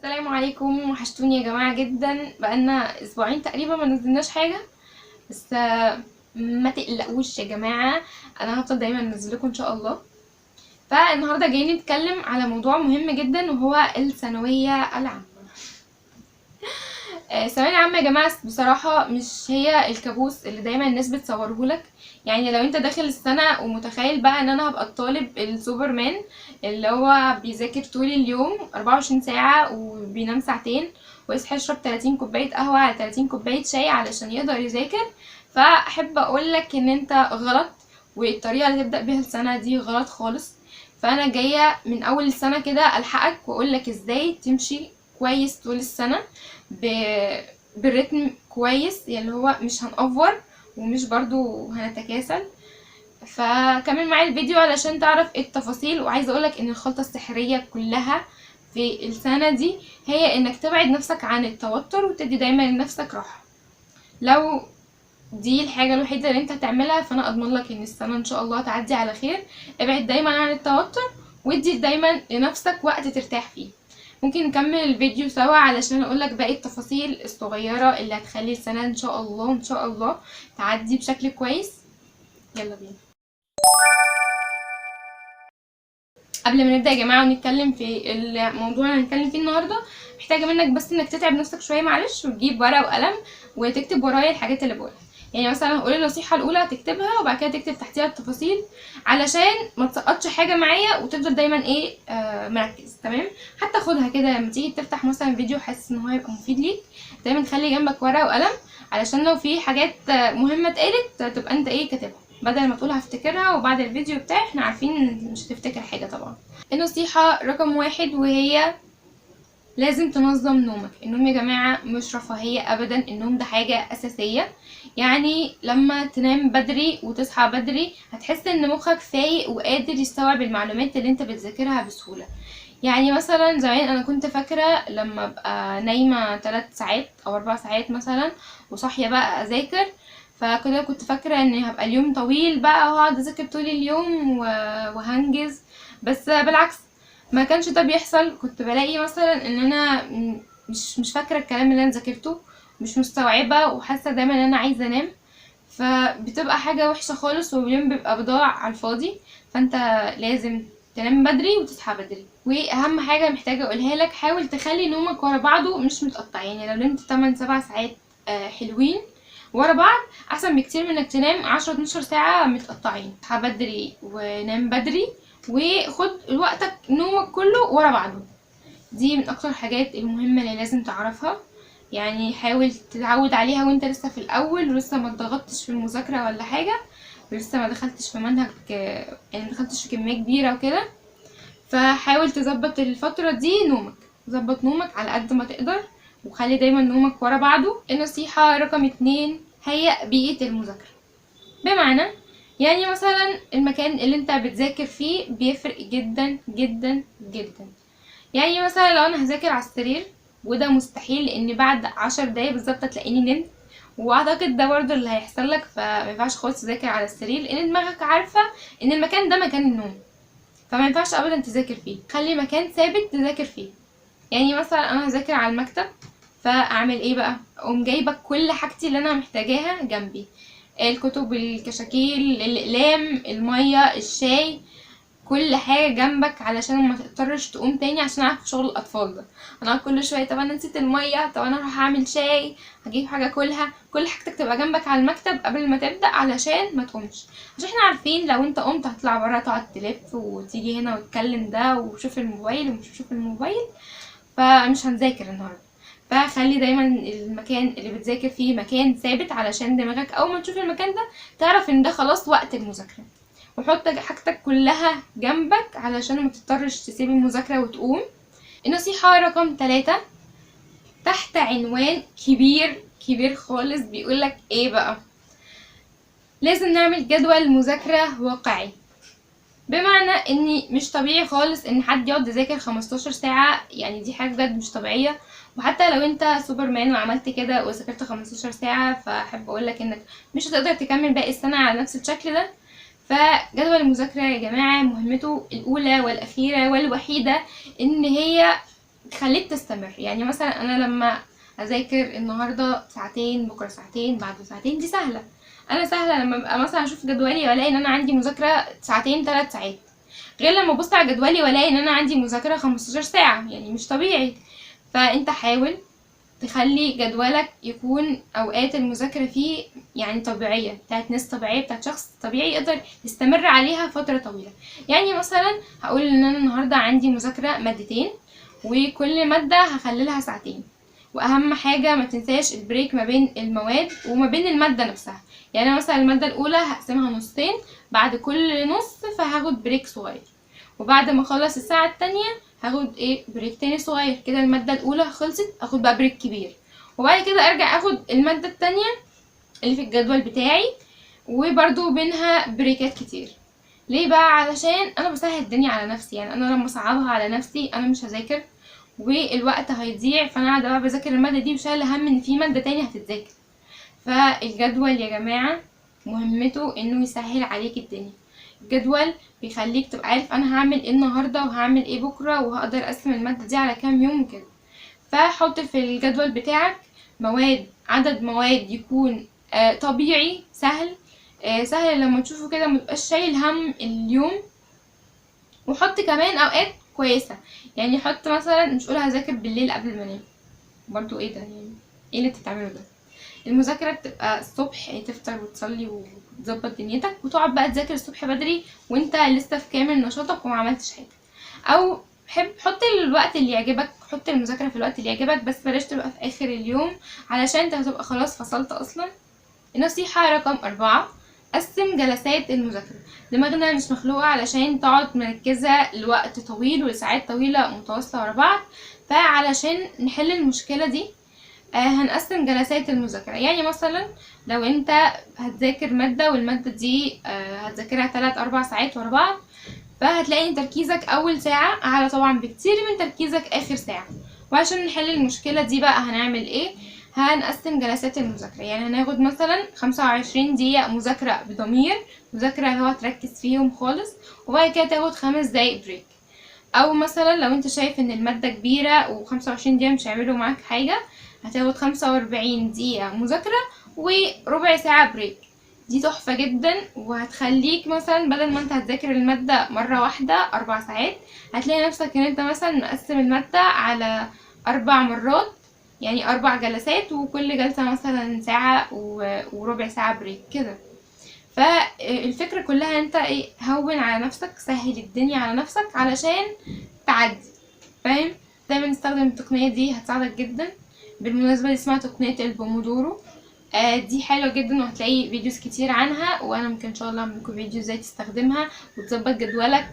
السلام عليكم، وحشتوني يا جماعة جدا. بقالنا اسبوعين تقريبا ما نزلناش حاجة. بس ما تقلقوش يا جماعة، انا هفضل دايما انزل لكم ان شاء الله. فالنهارده جايين نتكلم على موضوع مهم جدا، وهو الثانوية العامة. الثانوية العامة يا جماعة بصراحة مش هي الكابوس اللي دايما الناس بتصورهولك. يعني لو انت داخل السنة ومتخيل بقى ان انا هبقى الطالب السوبرمان اللي هو بيذاكر طول اليوم 24 ساعة وبينام ساعتين ويصحى يشرب 30 كوباية قهوة على 30 كوباية شاي علشان يقدر يذاكر، فأحب أقولك ان انت غلط، والطريقة اللي تبدأ بيها السنة دي غلط خالص. فأنا جاية من أول السنة كده ألحقك وأقولك ازاي تمشي كويس طول السنة ب... بالريتم كويس، يعني اللي هو مش هنأفور ومش برضو هنتكاسل. فكمل معايا الفيديو علشان تعرف ايه التفاصيل. وعايزه اقولك ان الخلطه السحريه كلها في السنه دي هي انك تبعد نفسك عن التوتر وتدي دايما لنفسك راحه. لو دي الحاجه الوحيده اللي انت هتعملها فانا اضمن لك ان السنه ان شاء الله تعدي على خير. ابعد دايما عن التوتر وادي دايما لنفسك وقت ترتاح فيه. ممكن نكمل الفيديو سوا علشان اقولك باقي التفاصيل الصغيره اللي هتخلي السنه ان شاء الله ان شاء الله تعدي بشكل كويس. يلا بينا. قبل ما نبدا يا جماعه ونتكلم في الموضوع اللي هنتكلم فيه النهارده، محتاجه منك بس انك تتعب نفسك شويه معلش، وتجيب ورقه وقلم وتكتب ورايا الحاجات اللي بقولها. يعني مثلا هقول النصيحه الاولى تكتبها وبعد كده تكتب تحتيها التفاصيل علشان ما تسقطش حاجه معايا وتفضل دايما ايه مركز. تمام؟ حتى خدها كده لما تيجي تفتح مثلا فيديو حاسس ان هو هيبقى مفيد ليك، دايما خلي جنبك ورقه وقلم علشان لو في حاجات مهمه اتقالت تبقى انت ايه كاتبها، بدل ما تقول هفتكرها وبعد الفيديو بتاعي احنا عارفين مش هتفتكر حاجه طبعا. النصيحة رقم 1 وهي لازم تنظم نومك. النوم يا جماعة مش رفاهية أبدا، النوم ده حاجة أساسية. يعني لما تنام بدري وتصحى بدري هتحس ان مخك فايق وقادر يستوعب المعلومات اللي انت بتذاكرها بسهولة. يعني مثلا زمان انا كنت فاكرة لما ابقى نايمة 3 ساعات او 4 ساعات مثلا وصاحية بقى اذاكر، فكده كنت فاكرة ان هبقى اليوم طويل بقى وهقعد اذاكر طول اليوم وهنجز. بس بالعكس، ما كانش ده بيحصل. كنت بلاقي مثلا ان انا مش فاكره الكلام اللي انا ذاكرته، مش مستوعبه وحاسه دايما ان انا عايزه انام. فبتبقى حاجه وحشه خالص واليوم بيبقى بضاع على الفاضي. فانت لازم تنام بدري وتصحى بدري. واهم حاجه محتاجه اقولها لك، حاول تخلي نومك ورا بعضه مش متقطع. يعني لو نمت 8 7 ساعات حلوين ورا بعض احسن بكتير من انك تنام 10 12 ساعه متقطعين. اصحى بدري ونام بدري وخد وقتك نومك كله ورا بعضه. دي من اكتر الحاجات المهمة اللي لازم تعرفها. يعني حاول تتعود عليها وانت لسه في الاول ولسه ما اتضغطتش في المذاكرة ولا حاجة، ولسه ما دخلتش في منهج يعني ما دخلتش في كمية كبيرة وكده. فحاول تظبط الفترة دي نومك، ظبط نومك على قد ما تقدر وخلي دايما نومك ورا بعضه. النصيحة رقم 2 هي بيئة المذاكرة. بمعنى يعني مثلا المكان اللي انت بتذاكر فيه بيفرق جدا جدا جدا. يعني مثلا لو انا هذاكر على السرير، وده مستحيل لان بعد 10 دقايق بالظبط هتلاقيني نمت، واعتقد ده برضه اللي هيحصل لك. فما ينفعش خالص تذاكر على السرير لان دماغك عارفه ان المكان ده مكان النوم، فما ينفعش ابدا تذاكر فيه. خلي مكان ثابت تذاكر فيه. يعني مثلا انا هذاكر على المكتب، فاعمل ايه بقى؟ اقوم جايبه كل حاجتي اللي انا محتاجاها جنبي، الكتب الكشاكيل الاقلام الميه الشاي، كل حاجه جنبك علشان ما تضطرش تقوم تاني. عشان عارفه شغل الاطفال ده، انا كل شويه طب انا نسيت الميه، طب انا هروح اعمل شاي، هجيب حاجه كلها. كل حاجتك تبقى جنبك على المكتب قبل ما تبدا علشان ما تقومش. عشان احنا عارفين لو انت قمت هتطلع بره تقعد تلف وتيجي هنا وتكلم ده وشوف الموبايل ومش شوف الموبايل، فمش هنذاكر النهارده. فخلي دايما المكان اللي بتذاكر فيه مكان ثابت علشان دماغك اول ما تشوف المكان ده تعرف ان ده خلاص وقت المذاكره. وحط حاجتك كلها جنبك علشان ما تضطرش تسيب المذاكرة وتقوم. النصيحة رقم 3 تحت عنوان كبير كبير خالص بيقولك ايه بقى؟ لازم نعمل جدول مذاكرة واقعي. بمعنى اني مش طبيعي خالص ان حد يقعد يذاكر 15 ساعة، يعني دي حاجة بجد مش طبيعية. وحتى لو انت سوبرمان وعملت كده وذاكرت 15 ساعة فاحب اقولك انك مش هتقدر تكمل باقي السنة على نفس الشكل ده. فجدول المذاكرة يا جماعة مهمته الأولى والأخيرة والوحيدة إن هي تخليك تستمر. يعني مثلا انا لما اذاكر النهارده ساعتين، بكره ساعتين، بعده ساعتين، دي سهله. انا سهله لما ابقى مثلا اشوف جدولي والاقي ان انا عندي مذاكره ساعتين 3 ساعات، غير لما ابص على جدولي والاقي ان انا عندي مذاكره 15 ساعه. يعني مش طبيعي. فانت حاول تخلي جدولك يكون اوقات المذاكره فيه يعني طبيعيه، بتاعت ناس طبيعيه، بتاعت شخص طبيعي يقدر يستمر عليها فتره طويله. يعني مثلا هقول ان انا النهارده عندي مذاكره مادتين، وكل ماده هخليلها ساعتين. واهم حاجه ما تنساش البريك ما بين المواد وما بين الماده نفسها. يعني أنا مثلا الماده الاولى هقسمها نصين، بعد كل نص فهاخد بريك صغير، وبعد ما اخلص الساعه التانية هاخد بريك تاني صغير. كده الماده الاولى خلصت، اخد بقى بريك كبير، وبعد كده ارجع اخد الماده التانية اللي في الجدول بتاعي، وبرضو بينها بريكات كتير. ليه بقى؟ علشان انا بسهل الدنيا على نفسي. يعني انا لما صعبها على نفسي انا مش هذاكر والوقت هيضيع، فانا قاعده بقى بذاكر الماده دي وشايله هم ان في ماده تانية هتتذاكر. فالجدول يا جماعه مهمته انه يسهل عليك الدنيا. الجدول بيخليك تبقى عارف انا هعمل ايه النهارده وهعمل ايه بكره، وهقدر اقسم الماده دي على كام يوم وكده. فحط في الجدول بتاعك عدد مواد يكون طبيعي سهل، سهل لما تشوفه كده متبقاش شايل هم اليوم. وحط كمان اوقات كويسه. يعني حط مثلا، مش قول هذاكر بالليل قبل ما انام، برضو ايه ده؟ يعني ايه اللي بتتعمله ده؟ المذاكره بتبقى الصبح، تفطر وتصلي وتظبط دنيتك وتقعد بقى تذاكر الصبح بدري وانت لسه في كامل نشاطك وما عملتش حاجه. او حط الوقت اللي يعجبك، حط المذاكره في الوقت اللي يعجبك، بس بلاش تبقى في اخر اليوم علشان انت هتبقى خلاص فصلت اصلا. النصيحه رقم 4: قسم جلسات المذاكره. دماغنا مش مخلوقه علشان تقعد مركزه لوقت طويل ولساعات طويله متواصله ورا بعض. فعلشان نحل المشكله دي هنقسم جلسات المذاكرة. يعني مثلا لو انت هتذاكر مادة والمادة دي هتذاكرها 3-4 ساعات ورا بعض، فهتلاقي ان تركيزك اول ساعة اعلى طبعا بكتير من تركيزك اخر ساعة. وعشان نحل المشكلة دي بقى هنعمل ايه؟ هنقسم جلسات المذاكرة. يعني هناخد مثلا 25 دقيقة مذاكرة بضمير، مذاكرة اللي هو تركز فيهم خالص، وبعد كده تاخد 5 دقايق بريك. او مثلا لو انت شايف ان المادة كبيرة و25 دقيقة مش هيعملوا معاك حاجة، هتاخد 45 دقيقة مذاكرة وربع ساعة بريك. دي تحفة جدا، وهتخليك مثلا بدل ما انت هتذاكر المادة مرة واحدة 4 ساعات، هتلاقي نفسك ان انت مثلا مقسم المادة على 4 مرات، يعني 4 جلسات، وكل جلسة مثلا ساعة وربع ساعة بريك كده. فالفكرة كلها انت هون على نفسك، سهل الدنيا على نفسك علشان تعدي. فاهم؟ دايما نستخدم التقنية دي هتساعدك جدا. بالمناسبة دي اسمها تقنية البومودورو. دي حلوة جدا وهتلاقي فيديوز كتير عنها، وانا ممكن ان شاء الله اعمل لكم فيديو ازاي تستخدمها وتظبط جدولك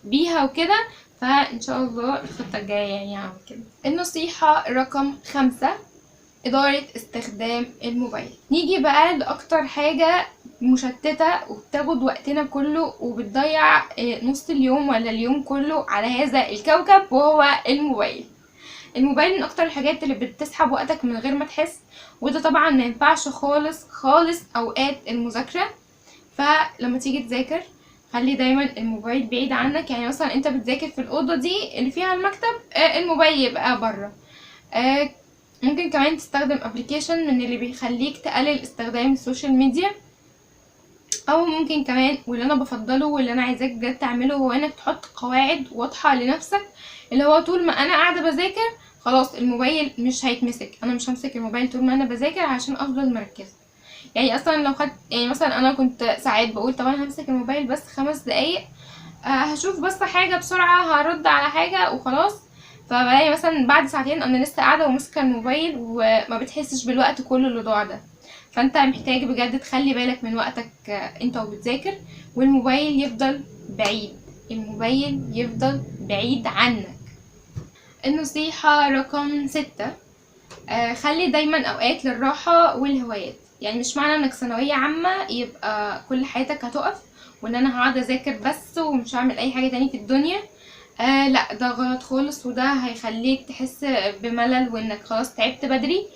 بيها وكده. فان شاء الله الخطة الجاية يعني هعمل كده. النصيحة رقم 5: إدارة استخدام الموبايل. نيجي بقى لأكتر حاجة مشتتة وبتاخد وقتنا كله وبتضيع نص اليوم ولا اليوم كله على هذا الكوكب، وهو الموبايل. الموبايل من اكتر الحاجات اللي بتسحب وقتك من غير ما تحس، وده طبعا ما ينفعش خالص خالص اوقات المذاكرة. فلما تيجي تذاكر خلي دايما الموبايل بعيد عنك. يعني مثلا انت بتذاكر في الأوضة دي اللي فيها المكتب، الموبايل يبقى بره. ممكن كمان تستخدم ابلكيشن من اللي بيخليك تقلل استخدام السوشيال ميديا. او ممكن كمان، واللي انا بفضله واللي انا عايزاك بجد تعمله، هو انك تحط قواعد واضحة لنفسك، اللي هو طول ما انا قاعدة بذاكر خلاص الموبايل مش هيتمسك. انا مش همسك الموبايل طول ما انا بذاكر عشان افضل مركزة. يعني اصلا لو يعني مثلا انا كنت ساعات بقول طب انا همسك الموبايل بس 5 دقايق، هشوف بس حاجة بسرعة، هرد على حاجة وخلاص. فبلاقي مثلا بعد ساعتين انا لسه قاعدة وماسكة الموبايل وما بتحسش بالوقت كله اللي ضاع ده. فانت محتاج بجد تخلي بالك من وقتك انت وبتذاكر، والموبايل يفضل بعيد. الموبايل يفضل بعيد عنك. النصيحة رقم 6: خلي دايما اوقات للراحة والهوايات. يعني مش معنى انك ثانوية عامة يبقى كل حياتك هتقف وان انا هقعد اذاكر بس ومش هعمل اي حاجة تاني في الدنيا. لا، ده غلط خالص، وده هيخليك تحس بملل وانك خلاص تعبت بدري.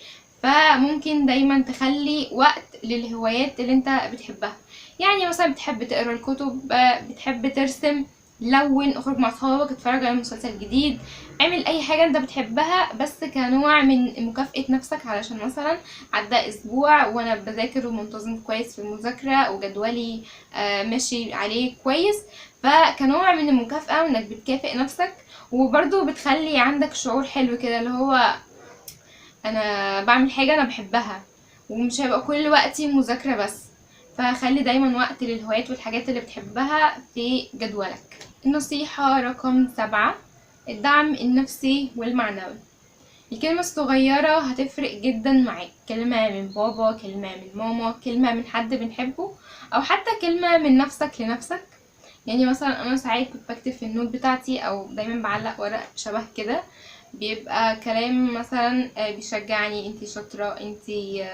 فممكن دايما تخلي وقت للهوايات اللي انت بتحبها. يعني مثلا بتحب تقرا الكتب، بتحب ترسم، لون، اخرج مع اصحابك، اتفرج على مسلسل جديد، اعمل اي حاجة انت بتحبها بس كنوع من مكافأة نفسك، علشان مثلا عدى اسبوع وانا بذاكر ومنتظم كويس في المذاكرة وجدولي ماشي عليه كويس، فكنوع من المكافأة وانك بتكافئ نفسك. وبرضو بتخلي عندك شعور حلو كده، اللي هو انا بعمل حاجة انا بحبها، ومش هيبقى كل وقتي مذاكرة بس. فخلي دايما وقت للهوايات والحاجات اللي بتحبها في جدولك. النصيحة رقم 7: الدعم النفسي والمعنوي. الكلمة الصغيرة هتفرق جدا معاك، كلمة من بابا، كلمة من ماما، كلمة من حد بنحبه، او حتى كلمة من نفسك لنفسك. يعني مثلا انا ساعات كنت بكتب في النوت بتاعتي او دايما بعلق ورق شبه كده، بيبقى كلام مثلا بيشجعني: انتي شاطرة، انتي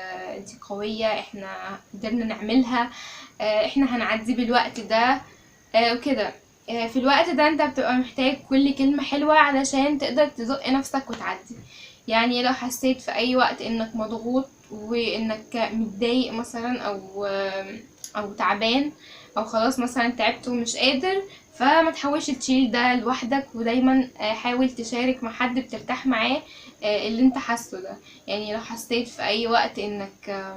قوية، احنا قدرنا نعملها، احنا هنعدي بالوقت ده وكده. في الوقت ده انت بتبقى محتاج كل كلمة حلوة علشان تقدر تزق نفسك وتعدي. يعني لو حسيت في اي وقت انك مضغوط وانك متضايق مثلا او تعبان، او خلاص مثلا تعبت ومش قادر، فما تحاولش تشيل ده لوحدك، ودايما حاول تشارك مع حد بترتاح معاه اللي انت حاسه ده. يعني لو حسيت في اي وقت انك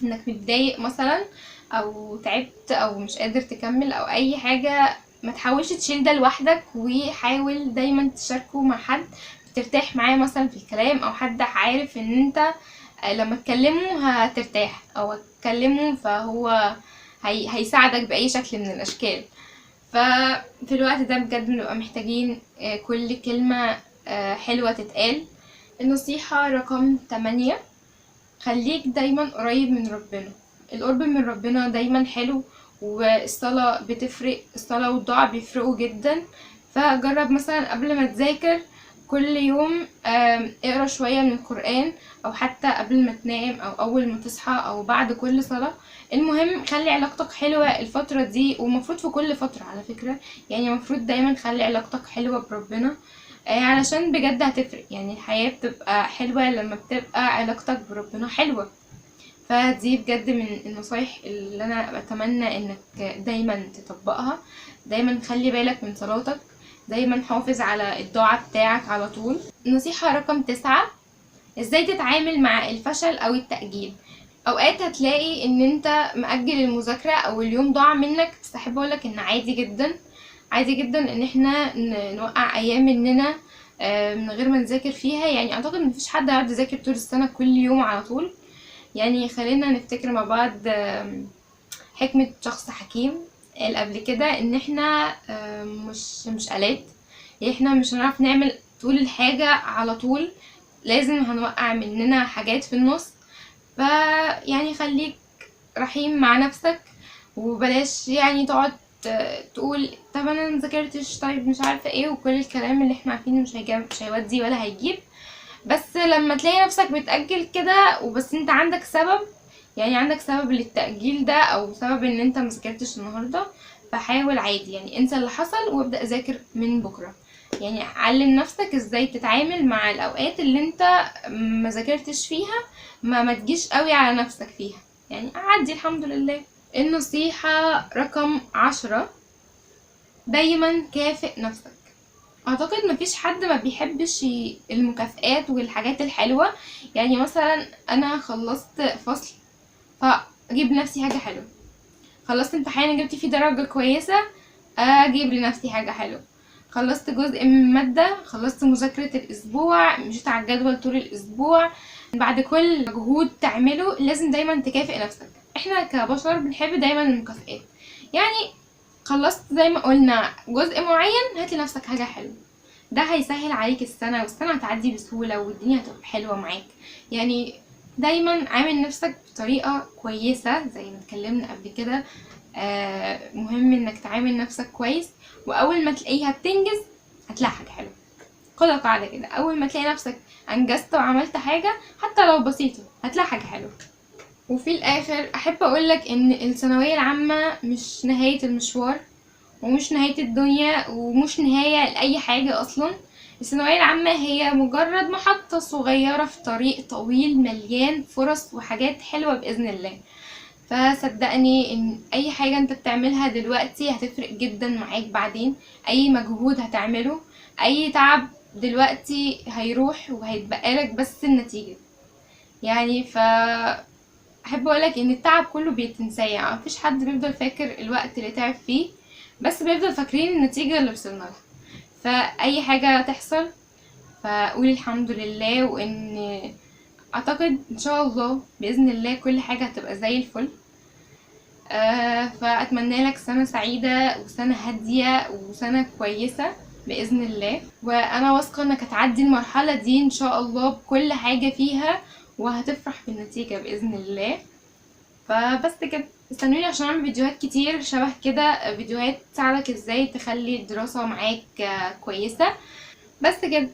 متضايق مثلا او تعبت او مش قادر تكمل او اي حاجة، ما تحاولش تشيل ده لوحدك، وحاول دايما تشاركه مع حد بترتاح معاه مثلا في الكلام، او حد عارف ان انت لما تكلمه هترتاح، او هتكلمه فهو هيساعدك بأي شكل من الأشكال. ففي الوقت ده بجد بنبقى محتاجين كل كلمة حلوة تتقال. النصيحة رقم 8: خليك دايما قريب من ربنا. القرب من ربنا دايما حلو، والصلاة بتفرق، الصلاة والدعاء بيفرقوا جدا. فجرب مثلا قبل ما تذاكر كل يوم اقرا شوية من القرآن، او حتى قبل ما تنام او اول ما تصحى او بعد كل صلاة. المهم خلي علاقتك حلوة الفترة دي، ومفروض في كل فترة على فكرة، يعني مفروض دايما خلي علاقتك حلوة بربنا علشان بجد هتفرق. يعني الحياة بتبقى حلوة لما بتبقى علاقتك بربنا حلوة. فدي بجد من النصايح اللي انا بتمنى انك دايما تطبقها. دايما خلي بالك من صلاتك، دايما حافظ على الدعاء بتاعك على طول. النصيحة رقم 9: ازاي تتعامل مع الفشل او التأجيل. اوقات هتلاقي ان انت مأجل المذاكرة او اليوم ضاع منك، بس احب اقولك ان عادي جدا، عادي جدا ان احنا نوقع ايام مننا من غير ما نذاكر فيها. يعني اعتقد ان مفيش حد هيقعد يذاكر طول السنة كل يوم على طول. يعني خلينا نفتكر مع بعض حكمة شخص حكيم قال قبل كده ان احنا مش آلات، يعني احنا مش هنعرف نعمل طول الحاجة على طول، لازم هنوقع مننا حاجات في النص. يعني خليك رحيم مع نفسك، وبلاش يعني تقعد تقول طب انا مذاكرتش، طيب مش عارفه ايه، وكل الكلام اللي احنا عارفينه مش هيودي ولا هيجيب. بس لما تلاقي نفسك بتأجل كده وبس انت عندك سبب، يعني عندك سبب للتأجيل ده او سبب ان انت مذاكرتش النهارده، فحاول عادي يعني انسى اللي حصل وابدأ ذاكر من بكره. يعني علم نفسك ازاي تتعامل مع الاوقات اللي انت ما ذاكرتش فيها، ما تجيش قوي على نفسك فيها، يعني عادي الحمد لله. النصيحة رقم 10: دايما كافئ نفسك. اعتقد مفيش حد ما بيحبش المكافآت والحاجات الحلوة. يعني مثلا انا خلصت فصل فاجيب لنفسي حاجة حلوة، خلصت امتحان جبت فيه درجة كويسة اجيب لنفسي حاجة حلوة، خلصت جزء من مادة، خلصت مذاكرة الاسبوع، مشيت على الجدول طول الاسبوع. بعد كل مجهود تعمله لازم دايما تكافئ نفسك. احنا كبشر بنحب دايما المكافئات. يعني خلصت زي ما قلنا جزء معين، هات لنفسك حاجة حلوة، ده هيسهل عليك السنة، والسنة هتعدي بسهولة والدنيا هتبقى حلوة معاك. يعني دايما عامل نفسك بطريقة كويسة زي ما اتكلمنا قبل كده. مهم انك تعامل نفسك كويس، واول ما تلاقيها بتنجز هتلاقي حاجة حلوة. خدها قاعدة كده، اول ما تلاقي نفسك انجزت وعملت حاجة حتى لو بسيطة هتلاقي حاجة حلوة. وفي الاخر احب اقولك ان الثانوية العامة مش نهاية المشوار، ومش نهاية الدنيا، ومش نهاية لأي حاجة أصلا. الثانوية العامة هي مجرد محطة صغيرة في طريق طويل مليان فرص وحاجات حلوة بإذن الله. فصدقني ان اي حاجة انت بتعملها دلوقتي هتفرق جدا معاك بعدين. اي مجهود هتعمله، اي تعب دلوقتي هيروح وهيتبقالك بس النتيجة. يعني احب اقولك ان التعب كله بيتنسى، يعني مفيش حد بيفضل فاكر الوقت اللي تعب فيه، بس بيفضل فاكرين النتيجة اللي وصلنا لها. فاي حاجة تحصل فقولي الحمد لله، وان اعتقد ان شاء الله باذن الله كل حاجة هتبقى زي الفل. فاتمنى لك سنة سعيدة وسنة هادية وسنة كويسة باذن الله، وانا واثقة انك هتعدي المرحلة دي ان شاء الله بكل حاجة فيها، وهتفرح بالنتيجة باذن الله. فبس كده، استنوني عشان اعمل فيديوهات كتير شبه كده، فيديوهات تساعدك ازاي تخلي الدراسة معاك كويسة. بس كده.